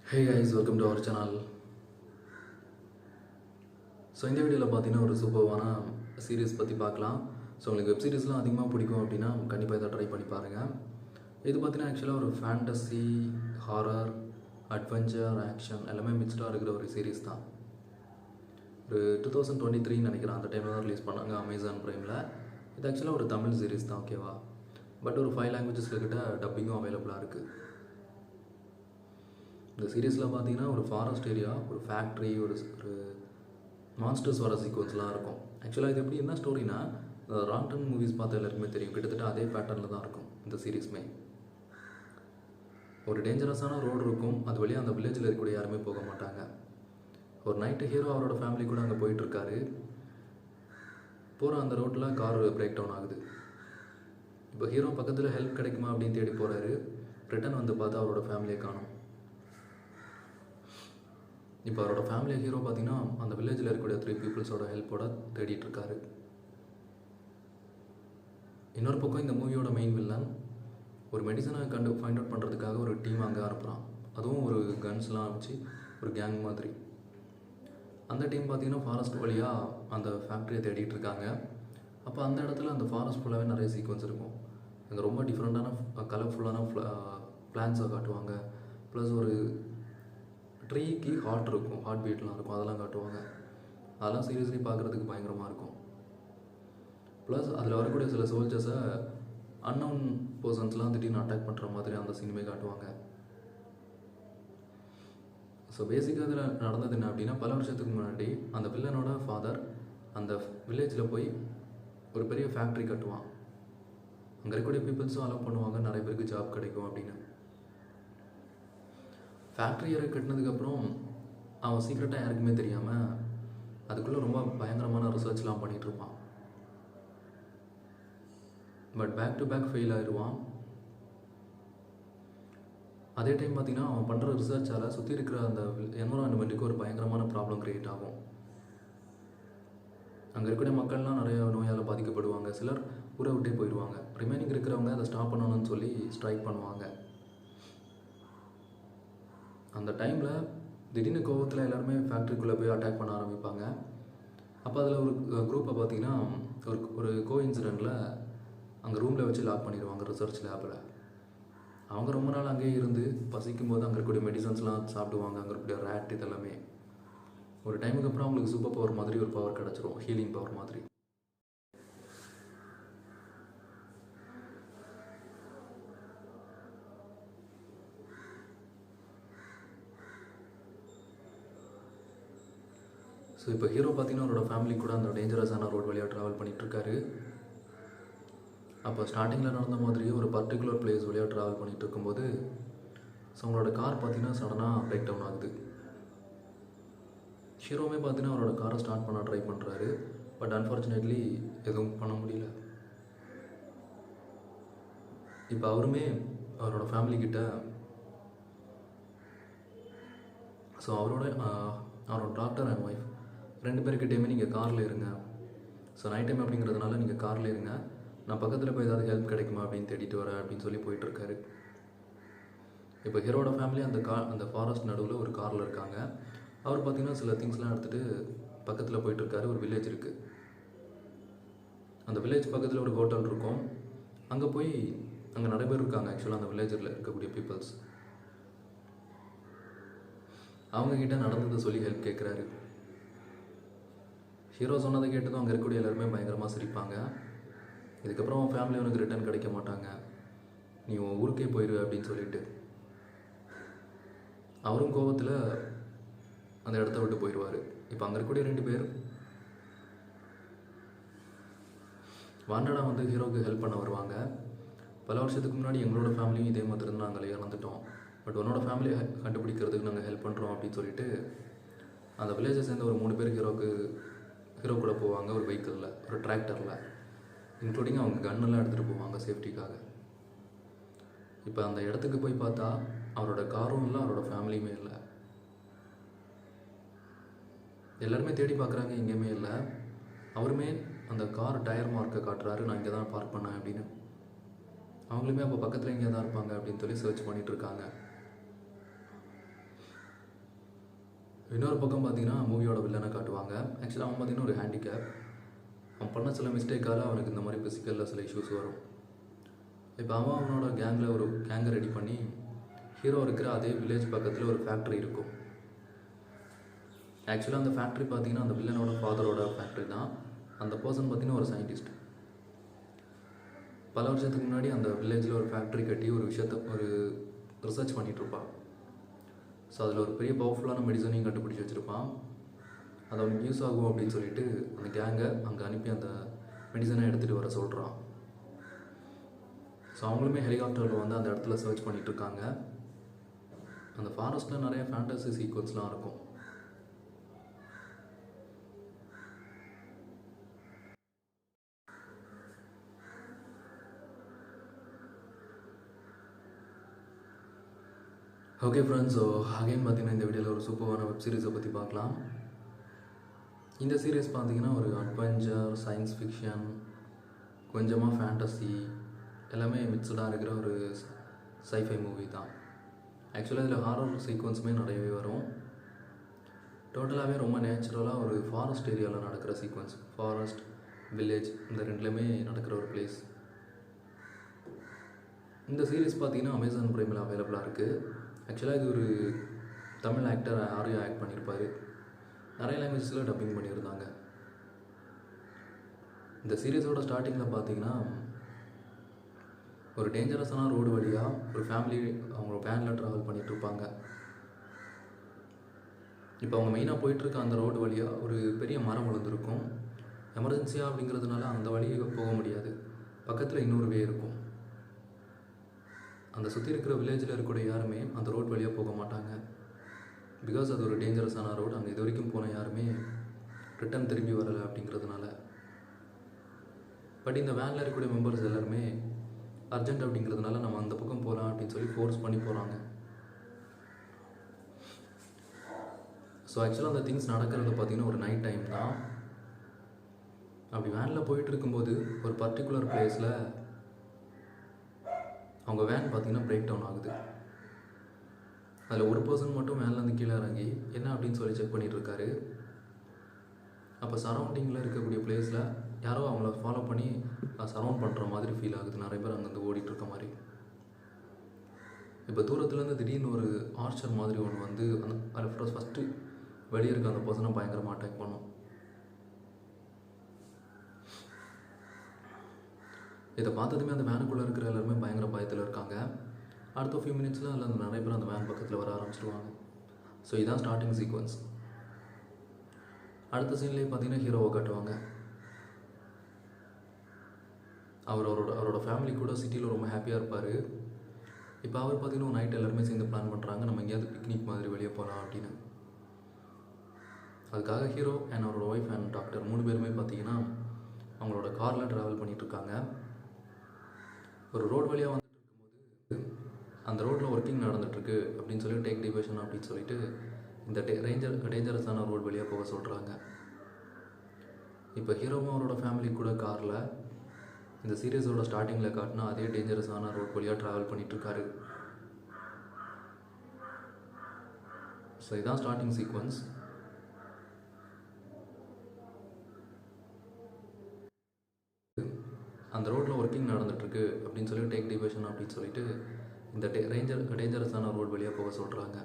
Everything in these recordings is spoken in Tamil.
Hey guys, welcome to our channel. So இந்த வீடியோவில் பார்த்தீங்கன்னா ஒரு சூப்பரான சீரீஸ் பற்றி பார்க்கலாம். ஸோ உங்களுக்கு வெப் சீரிஸ்லாம் அதிகமாக பிடிக்கும் அப்படின்னா கண்டிப்பாக இதை ட்ரை பண்ணி பாருங்கள். இது பார்த்தீங்கன்னா ஆக்சுவலாக ஒரு ஃபேண்டசி, ஹாரர், அட்வென்ச்சர், ஆக்ஷன் எல்லாமே மிக்ஸ்டாக இருக்கிற ஒரு சீரீஸ் தான். ஒரு 2023 நினைக்கிறேன், அந்த டைமில் தான் ரிலீஸ் பண்ணாங்க அமேசான் ப்ரைமில். இது ஆக்சுவலாக ஒரு தமிழ் சீரீஸ் தான், ஓகேவா? பட் ஒரு 5 லாங்குவேஜஸில் கிட்ட டப்பிங்கும் அவைலபிளாக இருக்குது. இந்த சீரீஸில் பார்த்தீங்கன்னா ஒரு ஃபாரஸ்ட் ஏரியா, ஒரு ஃபேக்ட்ரி, ஒரு மான்ஸ்டர்ஸ் வர சீக்வன்ஸ்லாம் இருக்கும். ஆக்சுவலாக இது எப்படி என்ன ஸ்டோரினா, ராங்டன் மூவிஸ் பார்த்த எல்லாருக்குமே தெரியும், கிட்டத்தட்ட அதே பேட்டர்னில் தான் இருக்கும் இந்த சீரீஸுமே. ஒரு டேஞ்சரஸான ரோடு இருக்கும், அது வழியாக அந்த வில்லேஜில் இருக்கக்கூடிய யாருமே போக மாட்டாங்க. ஒரு நைட்டு ஹீரோ அவரோட ஃபேமிலி கூட அங்கே போயிட்டுருக்காரு. போகிற அந்த ரோட்டில் கார் பிரேக் டவுன் ஆகுது. இப்போ ஹீரோ பக்கத்தில் ஹெல்ப் கிடைக்குமா அப்படின்னு தேடி போகிறாரு. ரிட்டன் வந்து பார்த்தா அவரோட ஃபேமிலியை காணும். இப்போ அவரோட ஃபேமிலி ஹீரோ பார்த்தீங்கன்னா அந்த வில்லேஜில் இருக்கக்கூடிய 3 பீப்புள்ஸோட ஹெல்ப்போட தேடிட்டுருக்காரு. இன்னொரு பக்கம் இந்த மூவியோட மெயின் வில்லன் ஒரு மெடிசனை ஃபைண்ட் அவுட் பண்ணுறதுக்காக ஒரு டீம் அங்கே அனுப்புகிறான். அதுவும் ஒரு கன்ஸ்லாம் வச்சு ஒரு கேங் மாதிரி. அந்த டீம் பார்த்தீங்கன்னா ஃபாரஸ்ட் வழியாக அந்த ஃபேக்ட்ரியை தேடிட்டு இருக்காங்க. அப்போ அந்த இடத்துல அந்த ஃபாரஸ்ட் ஃபுல்லாகவே நிறைய சீக்வன்ஸ் இருக்கும். அங்கே ரொம்ப டிஃப்ரெண்ட்டான கலர்ஃபுல்லான பிளான்ஸை காட்டுவாங்க. ப்ளஸ் ஒரு ட்ரீக்கு ஹார்ட் இருக்கும், ஹார்ட் பீட்லாம் இருக்கும், அதெல்லாம் காட்டுவாங்க. அதெல்லாம் சீரியஸ்லி பார்க்குறதுக்கு பயங்கரமாக இருக்கும். ப்ளஸ் அதில் வரக்கூடிய சில சோல்ஜர்ஸை அன்னவுன் பர்சன்ஸ்லாம் திடீர்னு அட்டாக் பண்ணுற மாதிரி அந்த சீனுமே காட்டுவாங்க. ஸோ பேசிக்காக அதில் நடந்தது என்ன அப்படின்னா, பல வருஷத்துக்கு முன்னாடி அந்த வில்லனோட ஃபாதர் அந்த வில்லேஜில் போய் ஒரு பெரிய ஃபேக்ட்ரி கட்டுவான். அங்கே இருக்கக்கூடிய பீப்புள்ஸும் அலோவ் பண்ணுவாங்க, நிறைய பேருக்கு ஜாப் கிடைக்கும் அப்படின்னு. ஃபேக்ட்ரியை கட்டினதுக்கப்புறம் அவன் சீக்ரெட்டாக யாருக்குமே தெரியாமல் அதுக்குள்ளே ரொம்ப பயங்கரமான ரிசர்ச்லாம் பண்ணிகிட்ருப்பான். But back to back fail ஆயிடுவான். அதே டைம் பார்த்திங்கன்னா அவன் பண்ணுற ரிசர்ச்சால் சுற்றி இருக்கிற அந்த என்வரான்மெண்ட்டுக்கு ஒரு பயங்கரமான ப்ராப்ளம் க்ரியேட் ஆகும். அங்கே இருக்கக்கூடிய மக்கள்லாம் நிறைய நோயால் பாதிக்கப்படுவாங்க. சிலர் ஊரை விட்டே போயிடுவாங்க. ரிமைனிங் இருக்கிறவங்க அதை ஸ்டாப் பண்ணணும்னு சொல்லி ஸ்ட்ரைக் பண்ணுவாங்க. அந்த டைமில் திடீர்னு கோவத்தில் எல்லாருமே ஃபேக்ட்ரிக்குள்ளே போய் அட்டாக் பண்ண ஆரம்பிப்பாங்க. அப்போ அதில் ஒரு குரூப்பை பார்த்திங்கன்னா ஒரு கோஇன்சிடெண்ட்டில் அங்கே ரூமில் வச்சு லாக் பண்ணிடுவாங்க ரிசர்ச் லேபில். அவங்க ரொம்ப நாள் அங்கேயே இருந்து பசிக்கும் போது அங்கே இருக்கக்கூடிய மெடிசன்ஸ்லாம் சாப்பிடுவாங்க. அங்கே இருக்கக்கூடிய ரேட் இதெல்லாமே ஒரு டைமுக்கு அப்புறம் அவங்களுக்கு சூப்பர் பவர் மாதிரி ஒரு பவர் கிடச்சிரும், ஹீலிங் பவர் மாதிரி. ஸோ இப்போ ஹீரோ பார்த்தீங்கன்னா அவரோட ஃபேமிலி கூட அந்த டேஞ்சரஸான ரோட் வழியாக ட்ராவல் பண்ணிகிட்ருக்காரு. அப்போ ஸ்டார்டிங்கில் நடந்த மாதிரியே ஒரு பர்டிகுலர் பிளேஸ் வழியாக ட்ராவல் பண்ணிகிட்டு இருக்கும்போது ஸோ அவங்களோட கார் பார்த்தீங்கன்னா சடனாக பிரேக் டவுன் ஆகுது. ஹீரோவே பார்த்தீங்கன்னா அவரோட காரை ஸ்டார்ட் பண்ண ட்ரை பண்ணுறாரு. பட் அன்ஃபார்ச்சுனேட்லி எதுவும் பண்ண முடியல. இப்போ அவருமே அவரோட ஃபேமிலிக்கிட்ட ஸோ அவரோட டாக்டர் அண்ட் ஒய்ஃப் 2 பேருக்கிட்டேயுமே நீங்கள் காரில் இருங்க, ஸோ நைட் டைம் அப்படிங்கிறதுனால நீங்கள் காரில் இருங்க, நான் பக்கத்தில் போய் ஏதாவது ஹெல்ப் கிடைக்குமா அப்படின்னு தேடிட்டு வரேன் அப்படின்னு சொல்லி போயிட்டுருக்காரு. இப்போ ஹீரோட ஃபேமிலி அந்த ஃபாரஸ்ட் நடுவில் ஒரு காரில் இருக்காங்க. அவர் பார்த்திங்கன்னா சில திங்ஸ்லாம் எடுத்துகிட்டு பக்கத்தில் போயிட்டுருக்காரு. ஒரு வில்லேஜ் இருக்குது. அந்த வில்லேஜ் பக்கத்தில் ஒரு ஹோட்டல் இருக்கும். அங்கே நிறைய பேர் இருக்காங்க ஆக்சுவலாக அந்த வில்லேஜில் இருக்கக்கூடிய பீப்புள்ஸ். அவங்கக்கிட்ட நடந்ததை சொல்லி ஹெல்ப் கேட்குறாரு. ஹீரோ சொன்னதை கேட்டதும் அங்கே இருக்கக்கூடிய எல்லாருமே பயங்கரமாக சிரிப்பாங்க. இதுக்கப்புறம் அவன் ஃபேமிலி உனக்கு ரிட்டர்ன் கிடைக்க மாட்டாங்க, நீ உன் ஊருக்கே போயிடு அப்படின்னு சொல்லிட்டு அவரும் கோபத்தில் அந்த இடத்த விட்டு போயிடுவார். இப்போ அங்கே இருக்கக்கூடிய 2 பேர் வாண்டடாக வந்து ஹீரோவுக்கு ஹெல்ப் பண்ண வருவாங்க. பல வருஷத்துக்கு முன்னாடி எங்களோட ஃபேமிலியும் இதே மாதிரி இருந்து நாங்கள் இறந்துட்டோம், பட் உன்னோட ஃபேமிலியை கண்டுபிடிக்கிறதுக்கு நாங்கள் ஹெல்ப் பண்ணுறோம் அப்படின்னு சொல்லிட்டு அந்த வில்லேஜை சேர்ந்த ஒரு 3 பேர் ஹீரோ கூட போவாங்க. ஒரு வெஹிக்கிளில், ஒரு டிராக்டரில், இன்க்ளூடிங் அவங்க கன்னெல்லாம் எடுத்துகிட்டு போவாங்க சேஃப்டிக்காக. இப்போ அந்த இடத்துக்கு போய் பார்த்தா அவரோட காரும் இல்லை, அவரோட ஃபேமிலியுமே இல்லை. எல்லாருமே தேடி பார்க்குறாங்க, எங்கேயுமே இல்லை. அவருமே அந்த கார் டயர் மார்க்கை காட்டுறாரு, நான் இங்கே தான் பார்க் பண்ணேன் அப்படின்னு. அவங்களுமே அப்போ பக்கத்தில் எங்கே தான் இருப்பாங்க அப்படின்னு சொல்லி சர்ச் பண்ணிகிட்ருக்காங்க. இன்னொரு பக்கம் பார்த்தீங்கன்னா மூவியோட வில்லனை காட்டுவாங்க. ஆக்சுவலாக அவன் பார்த்தீங்கன்னா ஒரு ஹேண்டிகேப். அவன் பண்ண சில மிஸ்டேக்கால் அவனுக்கு இந்த மாதிரி ஃபிசிக்கலில் சில இஷ்யூஸ் வரும். இப்போ அவனோட கேங்கில் ஒரு கேங்கை ரெடி பண்ணி ஹீரோ இருக்கிற அதே வில்லேஜ் பக்கத்தில் ஒரு ஃபேக்ட்ரி இருக்கும். ஆக்சுவலாக அந்த ஃபேக்ட்ரி பார்த்தீங்கன்னா அந்த வில்லனோட ஃபாதரோட ஃபேக்ட்ரி தான். அந்த பர்சன் பார்த்தீங்கன்னா ஒரு சயின்டிஸ்ட். பல வருஷத்துக்கு முன்னாடி அந்த வில்லேஜில் ஒரு ஃபேக்ட்ரி கட்டி ஒரு விஷயத்தை ஒரு ரிசர்ச் பண்ணிகிட்ருப்பான். ஸோ அதில் ஒரு பெரிய பவர்ஃபுல்லான மெடிசனையும் கண்டுபிடிச்சி வச்சுருப்பான். அது அவனுக்கு யூஸ் ஆகும் அப்படின்னு சொல்லிட்டு அந்த கேங்கை அங்கே அனுப்பி அந்த மெடிசனை எடுத்துகிட்டு வர சொல்கிறான். ஸோ அவங்களுமே ஹெலிகாப்டரில் வந்து அந்த இடத்துல சர்ச் பண்ணிகிட்ருக்காங்க. அந்த ஃபாரஸ்ட்டில் நிறைய ஃபேண்டசி சீக்வன்ஸ்லாம் இருக்கும். ஓகே ஃப்ரெண்ட்ஸ், ஸோ அகைன் பார்த்தீங்கன்னா இந்த வீடியோவில் ஒரு சூப்பரான வெப் சீரிஸை பற்றி பார்க்கலாம். இந்த சீரீஸ் பார்த்தீங்கன்னா ஒரு அட்வென்ச்சர், சயின்ஸ் ஃபிக்ஷன், கொஞ்சமாக ஃபேண்டசி எல்லாமே மிக்சடாக இருக்கிற ஒரு சைஃபை மூவி தான். ஆக்சுவலாக இதில் ஹாரர் சீக்வன்ஸுமே நிறையவே வரும். டோட்டலாகவே ரொம்ப நேச்சுரலாக ஒரு ஃபாரஸ்ட் ஏரியாவில் நடக்கிற சீக்வன்ஸ். ஃபாரஸ்ட், வில்லேஜ் இந்த ரெண்டுலேயுமே நடக்கிற ஒரு பிளேஸ். இந்த சீரீஸ் பார்த்தீங்கன்னா அமேசான் பிரைமில் அவைலபிளாக இருக்குது. ஆக்சுவலாக இது ஒரு தமிழ் ஆக்டர் ஆரியா ஆக்ட் பண்ணியிருப்பார். நிறைய லாங்குவேஜஸில் டப்பிங் பண்ணியிருந்தாங்க. இந்த சீரீஸோட ஸ்டார்டிங்கில் பார்த்தீங்கன்னா ஒரு டேஞ்சரஸான ரோடு வழியாக ஒரு ஃபேமிலி அவங்க வேனில் ட்ராவல் பண்ணிகிட்ருப்பாங்க. இப்போ அவங்க மெயினாக போயிட்டுருக்க அந்த ரோடு வழியாக ஒரு பெரிய மரம் விழுந்திருக்கும். எமர்ஜென்சியாக அப்படிங்கிறதுனால அந்த வழியாக போக முடியாது. பக்கத்தில் இன்னொரு வே இருக்கும். அந்த சுற்றி இருக்கிற வில்லேஜில் இருக்கக்கூடிய யாருமே அந்த ரோட் வழியாக போக மாட்டாங்க. பிகாஸ் அது ஒரு டேஞ்சரஸான ரோடு. அங்கே இது வரைக்கும் போன யாருமே ரிட்டன் திரும்பி வரலை அப்படிங்கிறதுனால. பட் இந்த வேனில் இருக்கக்கூடிய மெம்பர்ஸ் எல்லாருமே அர்ஜென்ட் அப்படிங்கிறதுனால நம்ம அந்த பக்கம் போகலாம் அப்படின்னு சொல்லி ஃபோர்ஸ் பண்ணி போகிறாங்க. ஸோ ஆக்சுவலாக அந்த திங்ஸ் நடக்கிறது பார்த்திங்கன்னா ஒரு நைட் டைம் தான். அப்படி வேனில் போயிட்டு இருக்கும்போது ஒரு பர்டிகுலர் பிளேஸில் அவங்க வேன் பார்த்திங்கன்னா பிரேக் டவுன் ஆகுது. அதில் ஒரு பர்சன் மட்டும் வேன்லேருந்து கீழே இறங்கி என்ன அப்படின்னு சொல்லி செக் பண்ணிகிட்ருக்காரு. அப்போ சரௌண்டிங்கில் இருக்கக்கூடிய பிளேஸில் யாரோ அவங்கள ஃபாலோ பண்ணி சரௌண்ட் பண்ணுற மாதிரி ஃபீல் ஆகுது. நிறைய பேர் அங்கேருந்து ஓடிட்டுருக்க மாதிரி. இப்போ தூரத்துலேருந்து திடீர்னு ஒரு ஆர்ச்சர் மாதிரி ஒன்று வந்து அந்த அதில் ஃபஸ்ட்டு வெளியே இருக்க அந்த பர்சனை பயங்கரமாக அட்டாக் பண்ணும். இதை பார்த்ததுமே அந்த வேனுக்குள்ளே இருக்கிற எல்லாருமே பயங்கர பயத்தில் இருக்காங்க. அடுத்த ஃபியூ மினிட்ஸில் அதில் நிறைய பேர் அந்த வேன் பக்கத்தில் வர ஆரம்பிச்சிடுவாங்க. ஸோ இதுதான் ஸ்டார்டிங் சீக்வன்ஸ். அடுத்த சீன்லேயே பார்த்தீங்கன்னா ஹீரோவை காட்டுவாங்க. அவரோட ஃபேமிலி கூட சிட்டியில் ரொம்ப ஹாப்பியாக இருப்பார். இப்போ அவர் பார்த்தீங்கன்னா நைட் எல்லாருமே சேர்ந்து பிளான் பண்ணுறாங்க, நம்ம எங்கேயாவது பிக்னிக் மாதிரி வெளியே போகலாம் அப்படின்னு. அதுக்காக ஹீரோ அண்ட் அவரோட ஒய்ஃப் அண்ட் டாக்டர் 3 பேருமே பார்த்தீங்கன்னா அவங்களோட காரில் ட்ராவல் பண்ணிகிட்ருக்காங்க. ஒரு ரோடு வழியாக வந்துட்டு இருக்கும்போது அந்த ரோட்டில் ஒர்க்கிங் நடந்துகிட்ருக்கு அப்படின்னு சொல்லி டேக் டிவிஷன் அப்படின்னு சொல்லிட்டு இந்த டேஞ்சரஸான ரோடு வழியாக போக சொல்கிறாங்க. இப்போ ஹீரோவும் அவரோட ஃபேமிலி கூட காரில் இந்த சீரீஸோட ஸ்டார்டிங்கில் காட்டினா அதே டேஞ்சரஸான ரோட் வழியாக ட்ராவல் பண்ணிகிட்ருக்காரு. ஸோ இதுதான் ஸ்டார்டிங் சீக்வன்ஸ். அந்த ரோட்டில் ஒர்க்கிங் நடந்துகிட்ருக்கு அப்படின்னு சொல்லி டேக் டிவிஷன் அப்படின்னு சொல்லிட்டு இந்த டேஞ்சரஸான ரோடு வழியாக போக சொல்கிறாங்க.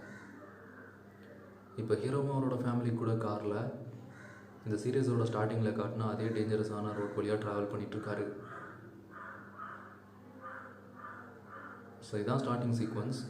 இப்போ ஹீரோவும் அவரோட ஃபேமிலி கூட காரில் இந்த சீரீஸோட ஸ்டார்டிங்கில் காட்டினா அதே டேஞ்சரஸான ரோட் வழியாக ட்ராவல் பண்ணிகிட்ருக்காரு. ஸோ இதுதான் ஸ்டார்டிங் சீக்வன்ஸ்.